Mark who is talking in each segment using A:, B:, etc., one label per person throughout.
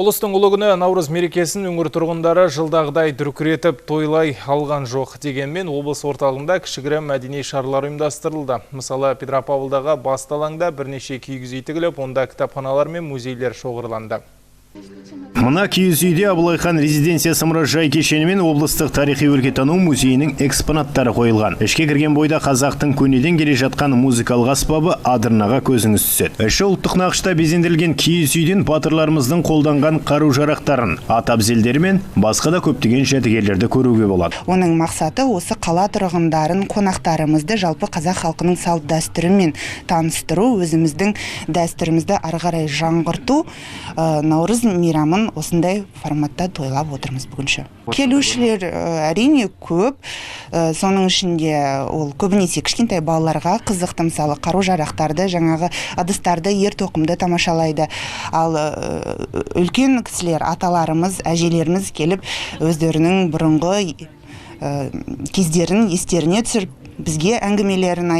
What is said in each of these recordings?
A: Ұлыстың ұлы күні Наурыз мерекесін өңір тұрғындары жылдағыдай дүркіретіп тойлай алған жоқ. Дегенмен облыс орталығында кішігірім мәдени шаралар ұйымдастырылды. Мысалы, Петропавлдағы басты алаңда бірнеше киіз үй тігіліп, онда кітапханалар мен музейлер шоғырланды.
B: Мына киіз үйде Абылайхан резиденциясы мұражай кешені мен облыстық тарихи өлкетану музейінің экспонаттары қойылған. Ішке кірген бойда қазақтың көнеден келе жатқан музыкалық аспабы адырнаға көзіңіз түседі. Іші ұлттық нақышта безендірілген киіз үйден батырларымыздың қолданған қару-жарақтарын, ат абзелдері мен басқа да көптеген жәдігерлерді көруге болады.
C: Оның мақсаты осы қала тұрғындарын, қонақтарымызды жалпы қазақ халқының салт дәстүрімен таныстыру, өзіміздің дәстүрімізді ары қарай жаңғырту, Наурыз мейрамын осындай форматта тойлап отырмыз бүгінше. Келушілер әрине көп, соның ішінде ол көбінесе кішкентай балаларға қызықты, мысалы қару-жарақтарды, жаңағы ыдыстарды, ер тоқымды тамашалайды. Ал үлкен кісілер, аталарымыз, әжелеріміз келіп өздерінің бұрынғы кездерін естеріне түсіріп, бізге әңгімелерін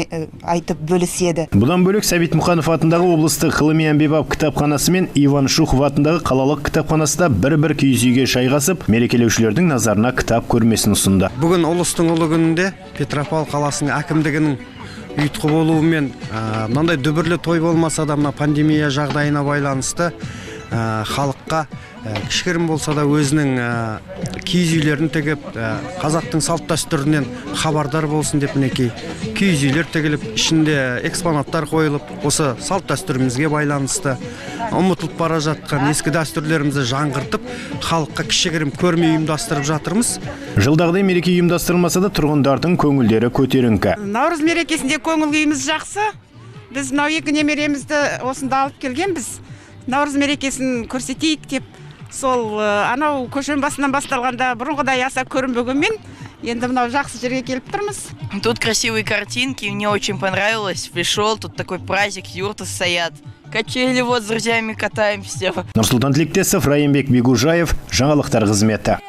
C: айтып бөліседі.
B: Бұдан бөлек Сәбит Мұқанов атындағы облыстық ғылыми әмбебап кітапханасы мен Иван Шухов атындағы қалалық кітапханасында бір-бір киіз үйге шайғасып, мерекелеушілердің назарына кітап көрмесін ұсынды.
D: Бүгін ұлыстың ұлы күнінде Петропавл қаласының әкімдігінің ұйытқы болуымен мынандай дүбірлі той болмаса да мына пандемия жағдайына байланысты халыққа кішігірім болса да өзінің киіз үйлерін тігіп, қазақтың салт дәстүрінен хабардар болсын деп мінекей киіз үйлер тігіліп, ішінде экспонаттар қойылып, осы салт дәстүрімізге байланысты ұмытылып бара жатқан ескі дәстүрлерімізді жаңғыртып, халыққа кішігірім көрме ұйымдастырып жатырмыз.
B: Жылдағыдай мереке ұйымдастырылмаса да тұрғындардың көңілдері көтеріңкі.
E: Наурыз мерекесінде көңіл күйіміз жақсы. Біз мынау екі немеремізді осында алып келгенбіз. Наурыз мерекесін көрсетейік деп, сол анау көшен басынан басталғанда бұрынғыдай аса көрінбегенмен, енді мынау жақсы жерге келіп тұрмыз.
F: Тут красивые картинки, мне очень понравилось. Пришел, тут такой праздник, юрты стоят. Качели вот с друзьями катаемся.
B: Нұрсұлтан Тілектесов, Райымбек Бегужаев, жаңалықтар қызметі.